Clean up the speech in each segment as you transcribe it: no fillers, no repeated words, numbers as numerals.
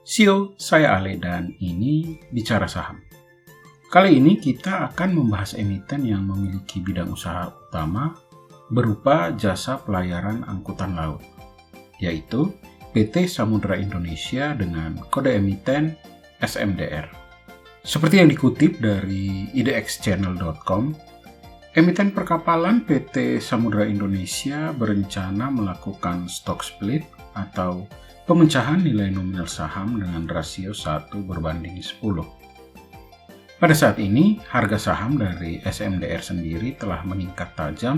Sio, saya Ale dan ini Bicara Saham. Kali ini kita akan membahas emiten yang memiliki bidang usaha utama berupa jasa pelayaran angkutan laut, yaitu PT Samudra Indonesia dengan kode emiten SMDR. Seperti yang dikutip dari idxchannel.com, emiten perkapalan PT Samudra Indonesia berencana melakukan stock split atau pemecahan nilai nominal saham dengan rasio 1:10. Pada saat ini, harga saham dari SMDR sendiri telah meningkat tajam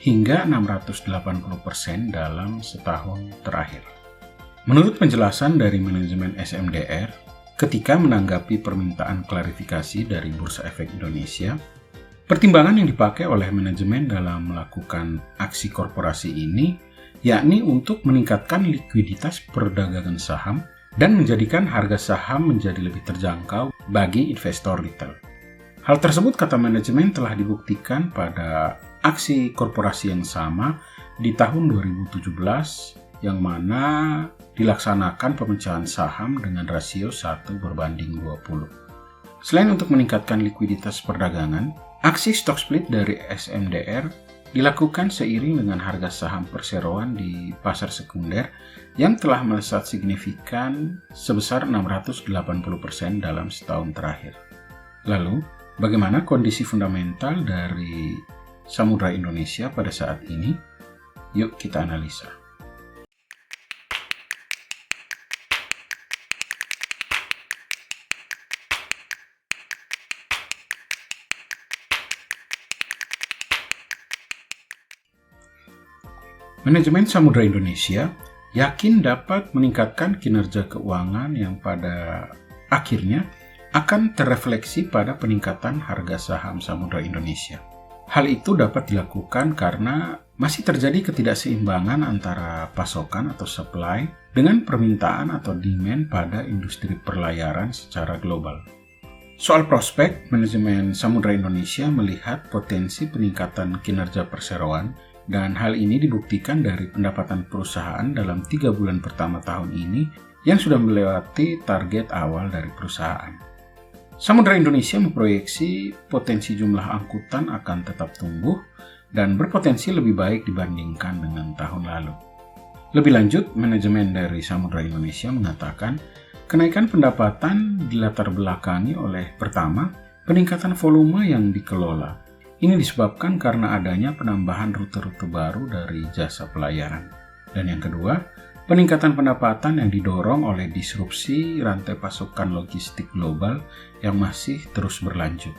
hingga 680% dalam setahun terakhir. Menurut penjelasan dari manajemen SMDR, ketika menanggapi permintaan klarifikasi dari Bursa Efek Indonesia, pertimbangan yang dipakai oleh manajemen dalam melakukan aksi korporasi ini yakni untuk meningkatkan likuiditas perdagangan saham dan menjadikan harga saham menjadi lebih terjangkau bagi investor retail. Hal tersebut, kata manajemen, telah dibuktikan pada aksi korporasi yang sama di tahun 2017 yang mana dilaksanakan pemecahan saham dengan rasio 1:20. Selain untuk meningkatkan likuiditas perdagangan, aksi stock split dari SMDR dilakukan seiring dengan harga saham perseroan di pasar sekunder yang telah melesat signifikan sebesar 680% dalam setahun terakhir. Lalu, bagaimana kondisi fundamental dari Samudra Indonesia pada saat ini? Yuk kita analisa. Manajemen Samudra Indonesia yakin dapat meningkatkan kinerja keuangan yang pada akhirnya akan terrefleksi pada peningkatan harga saham Samudra Indonesia. Hal itu dapat dilakukan karena masih terjadi ketidakseimbangan antara pasokan atau supply dengan permintaan atau demand pada industri perlayaran secara global. Soal prospek, manajemen Samudra Indonesia melihat potensi peningkatan kinerja perseroan dan hal ini dibuktikan dari pendapatan perusahaan dalam 3 bulan pertama tahun ini yang sudah melewati target awal dari perusahaan. Samudra Indonesia memproyeksi potensi jumlah angkutan akan tetap tumbuh dan berpotensi lebih baik dibandingkan dengan tahun lalu. Lebih lanjut, manajemen dari Samudra Indonesia mengatakan kenaikan pendapatan dilatar belakangi oleh pertama, peningkatan volume yang dikelola. Ini disebabkan karena adanya penambahan rute-rute baru dari jasa pelayaran. Dan yang kedua, peningkatan pendapatan yang didorong oleh disrupsi rantai pasokan logistik global yang masih terus berlanjut.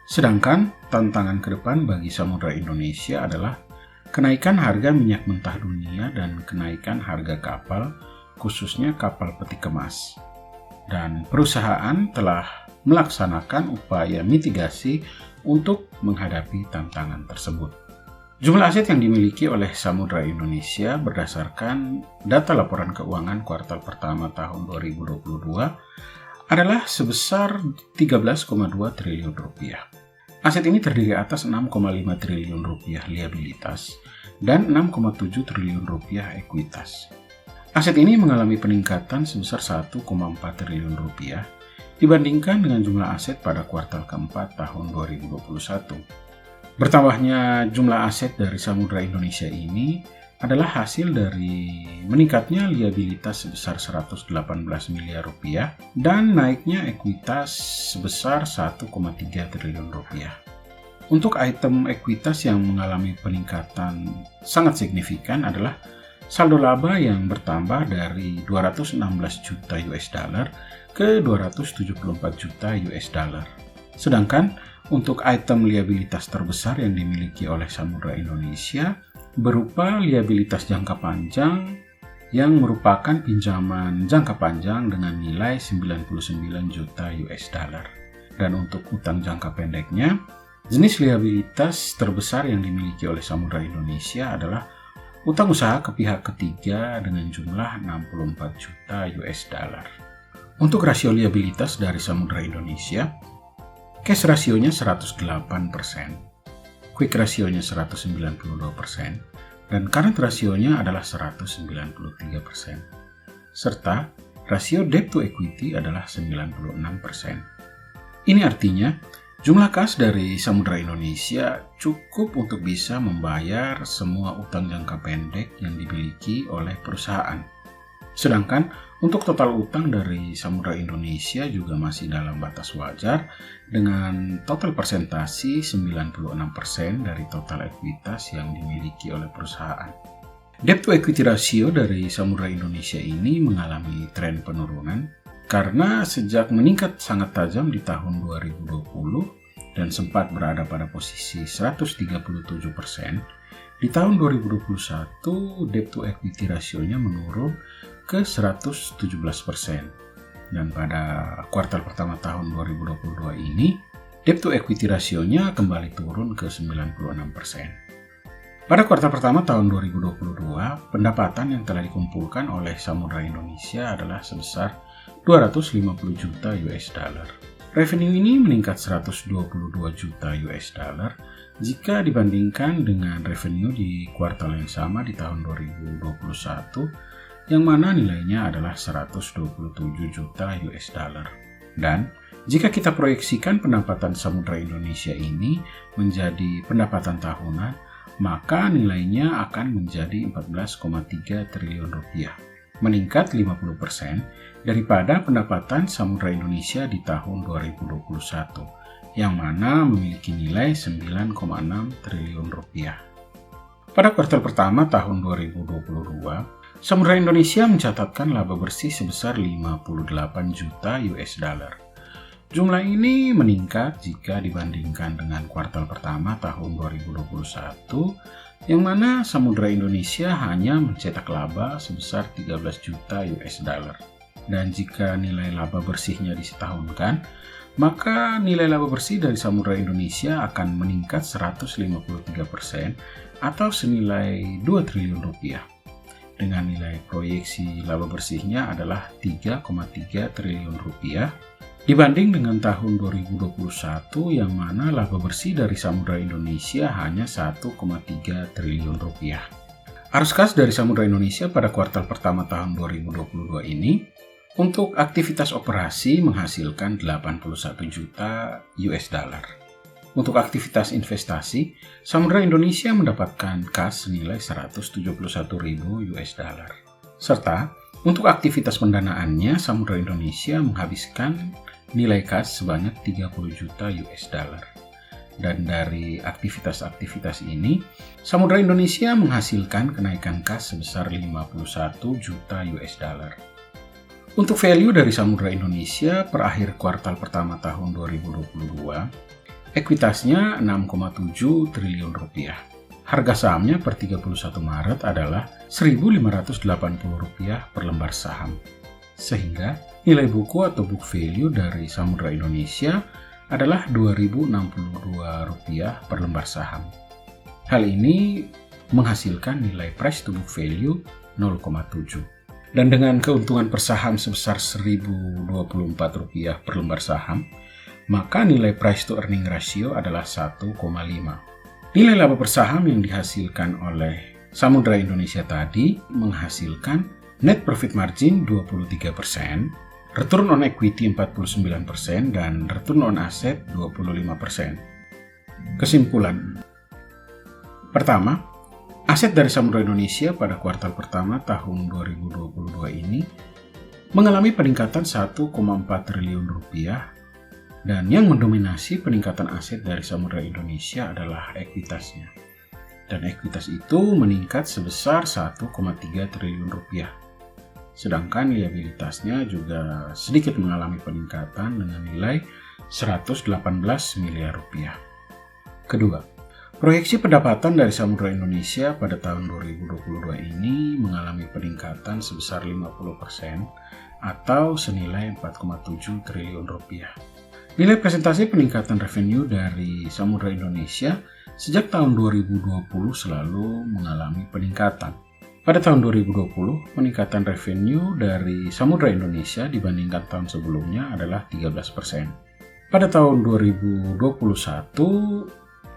Sedangkan tantangan ke depan bagi Samudra Indonesia adalah kenaikan harga minyak mentah dunia dan kenaikan harga kapal, khususnya kapal peti kemas. Dan perusahaan telah melaksanakan upaya mitigasi untuk menghadapi tantangan tersebut. Jumlah aset yang dimiliki oleh Samudra Indonesia berdasarkan data laporan keuangan kuartal pertama tahun 2022 adalah sebesar 13,2 triliun rupiah. Aset ini terdiri atas 6,5 triliun rupiah liabilitas dan 6,7 triliun rupiah ekuitas. Aset ini mengalami peningkatan sebesar 1,4 triliun rupiah dibandingkan dengan jumlah aset pada kuartal keempat tahun 2021. Bertambahnya jumlah aset dari Samudra Indonesia ini adalah hasil dari meningkatnya liabilitas sebesar 118 miliar rupiah dan naiknya ekuitas sebesar 1,3 triliun rupiah. Untuk item ekuitas yang mengalami peningkatan sangat signifikan adalah saldo laba yang bertambah dari 216 juta US dollar ke 274 juta US dollar. Sedangkan untuk item liabilitas terbesar yang dimiliki oleh Samudra Indonesia berupa liabilitas jangka panjang yang merupakan pinjaman jangka panjang dengan nilai 99 juta US dollar. Dan untuk utang jangka pendeknya, jenis liabilitas terbesar yang dimiliki oleh Samudra Indonesia adalah utang usaha ke pihak ketiga dengan jumlah 64 juta US dollar. Untuk rasio liabilitas dari Samudra Indonesia, cash rasionya 108%, quick rasionya 192%, dan current rasionya adalah 193%. Serta rasio debt to equity adalah 96%. Ini artinya, jumlah kas dari Samudra Indonesia cukup untuk bisa membayar semua utang jangka pendek yang dimiliki oleh perusahaan. Sedangkan untuk total utang dari Samudra Indonesia juga masih dalam batas wajar dengan total persentasi 96% dari total ekuitas yang dimiliki oleh perusahaan. Debt to equity ratio dari Samudra Indonesia ini mengalami tren penurunan karena sejak meningkat sangat tajam di tahun 2020 dan sempat berada pada posisi 137%, di tahun 2021 debt to equity rasionya menurun ke 117%. Dan pada kuartal pertama tahun 2022 ini, debt to equity rasionya kembali turun ke 96%. Pada kuartal pertama tahun 2022, pendapatan yang telah dikumpulkan oleh Samudra Indonesia adalah sebesar 250 juta US dollar. Revenue ini meningkat 122 juta US dollar jika dibandingkan dengan revenue di kuartal yang sama di tahun 2021 yang mana nilainya adalah 127 juta US dollar. Dan jika kita proyeksikan pendapatan Samudra Indonesia ini menjadi pendapatan tahunan, maka nilainya akan menjadi 14,3 triliun rupiah, meningkat 50% daripada pendapatan Samudra Indonesia di tahun 2021, yang mana memiliki nilai 9,6 triliun rupiah. Pada kuartal pertama tahun 2022, Samudra Indonesia mencatatkan laba bersih sebesar 58 juta US dollar. Jumlah ini meningkat jika dibandingkan dengan kuartal pertama tahun 2021, yang mana Samudra Indonesia hanya mencetak laba sebesar 13 juta US dollar. Dan jika nilai laba bersihnya disetahunkan, maka nilai laba bersih dari Samudra Indonesia akan meningkat 153% atau senilai 2 triliun rupiah. Dengan nilai proyeksi laba bersihnya adalah 3,3 triliun rupiah dibanding dengan tahun 2021 yang mana laba bersih dari Samudra Indonesia hanya 1,3 triliun rupiah. Arus kas dari Samudra Indonesia pada kuartal pertama tahun 2022 ini untuk aktivitas operasi menghasilkan 81 juta US dollar. Untuk aktivitas investasi, Samudra Indonesia mendapatkan kas senilai 171.000 US dollar. Serta untuk aktivitas pendanaannya, Samudra Indonesia menghabiskan nilai kas sebanyak 30 juta US dollar. Dan dari aktivitas-aktivitas ini, Samudra Indonesia menghasilkan kenaikan kas sebesar 51 juta US dollar. Untuk value dari Samudra Indonesia per akhir kuartal pertama tahun 2022, ekuitasnya 6,7 triliun rupiah. Harga sahamnya per 31 Maret adalah Rp1.580 per lembar saham. Sehingga nilai buku atau book value dari Samudra Indonesia adalah Rp2.062 per lembar saham. Hal ini menghasilkan nilai price to book value 0,7. Dan dengan keuntungan per saham sebesar Rp1.024 per lembar saham, maka nilai price to earning ratio adalah 1,5. Nilai laba per saham yang dihasilkan oleh Samudra Indonesia tadi menghasilkan net profit margin 23%, return on equity 49%, dan return on asset 25%. Kesimpulan. Pertama, aset dari Samudra Indonesia pada kuartal pertama tahun 2022 ini mengalami peningkatan 1,4 triliun rupiah, dan yang mendominasi peningkatan aset dari Samudra Indonesia adalah ekuitasnya. Dan ekuitas itu meningkat sebesar 1,3 triliun rupiah. Sedangkan liabilitasnya juga sedikit mengalami peningkatan dengan nilai 118 miliar rupiah. Kedua, proyeksi pendapatan dari Samudra Indonesia pada tahun 2022 ini mengalami peningkatan sebesar 50% atau senilai 4,7 triliun rupiah. Nilai presentasi peningkatan revenue dari Samudra Indonesia sejak tahun 2020 selalu mengalami peningkatan. Pada tahun 2020, peningkatan revenue dari Samudra Indonesia dibandingkan tahun sebelumnya adalah 13%. Pada tahun 2021,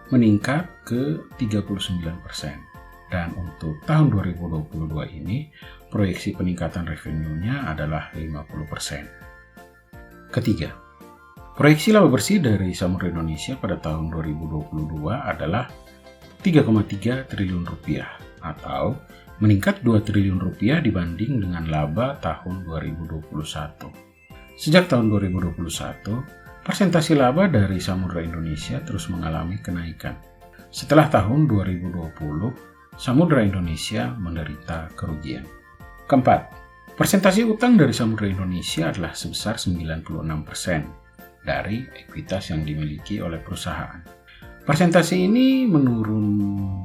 meningkat ke 39%. Dan untuk tahun 2022 ini, proyeksi peningkatan revenue-nya adalah 50%. Ketiga, proyeksi laba bersih dari Samudra Indonesia pada tahun 2022 adalah 3,3 triliun rupiah atau meningkat 2 triliun rupiah dibanding dengan laba tahun 2021. Sejak tahun 2021, persentase laba dari Samudra Indonesia terus mengalami kenaikan. Setelah tahun 2020, Samudra Indonesia menderita kerugian. Keempat, persentase utang dari Samudra Indonesia adalah sebesar 96% dari ekuitas yang dimiliki oleh perusahaan. Persentase ini menurun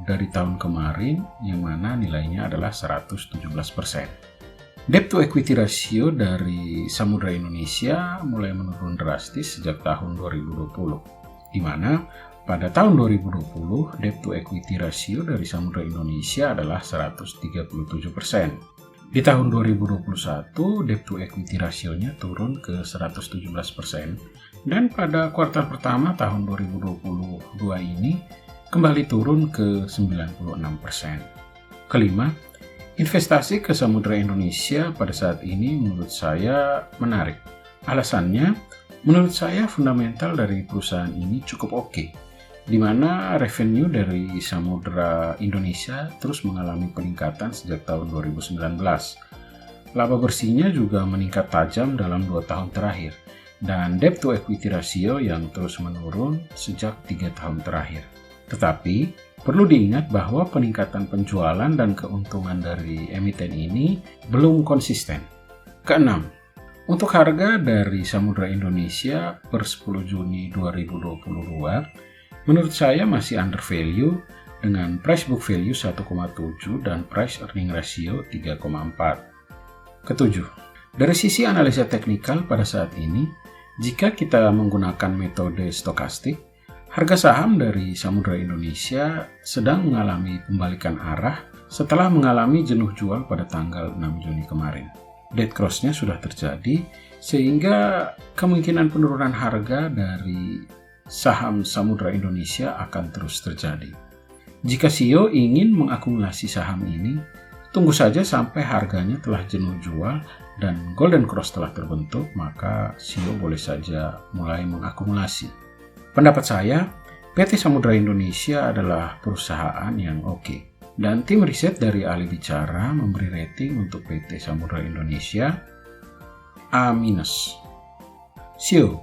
dari tahun kemarin yang mana nilainya adalah 117%. Debt to equity ratio dari Samudra Indonesia mulai menurun drastis sejak tahun 2020, di mana pada tahun 2020 debt to equity ratio dari Samudra Indonesia adalah 137%. Di tahun 2021 debt to equity ratio-nya turun ke 117%, dan pada kuartal pertama tahun 2022 ini kembali turun ke 96%. Kelima, investasi ke Samudra Indonesia pada saat ini menurut saya menarik. Alasannya, menurut saya fundamental dari perusahaan ini cukup oke, di mana revenue dari Samudra Indonesia terus mengalami peningkatan sejak tahun 2019. Laba bersihnya juga meningkat tajam dalam 2 tahun terakhir, dan debt to equity ratio yang terus menurun sejak 3 tahun terakhir. Tetapi, perlu diingat bahwa peningkatan penjualan dan keuntungan dari emiten ini belum konsisten. Keenam, untuk harga dari Samudra Indonesia per 10 Juni 2022, menurut saya masih under value dengan price book value 1,7 dan price earning ratio 3,4. Ketujuh, dari sisi analisa teknikal pada saat ini, jika kita menggunakan metode stokastik, harga saham dari Samudra Indonesia sedang mengalami pembalikan arah setelah mengalami jenuh jual pada tanggal 6 Juni kemarin. Dead cross-nya sudah terjadi, sehingga kemungkinan penurunan harga dari saham Samudra Indonesia akan terus terjadi. Jika CEO ingin mengakumulasi saham ini, tunggu saja sampai harganya telah jenuh jual dan golden cross telah terbentuk, maka CEO boleh saja mulai mengakumulasi. Pendapat saya, PT Samudra Indonesia adalah perusahaan yang oke. Dan tim riset dari ahli bicara memberi rating untuk PT Samudra Indonesia A-. CEO,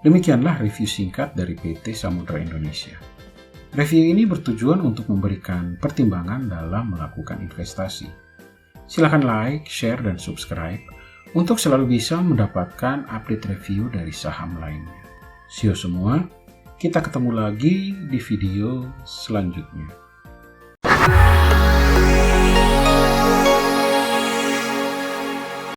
demikianlah review singkat dari PT Samudra Indonesia. Review ini bertujuan untuk memberikan pertimbangan dalam melakukan investasi. Silakan like, share, dan subscribe untuk selalu bisa mendapatkan update review dari saham lainnya. See you semua, kita ketemu lagi di video selanjutnya.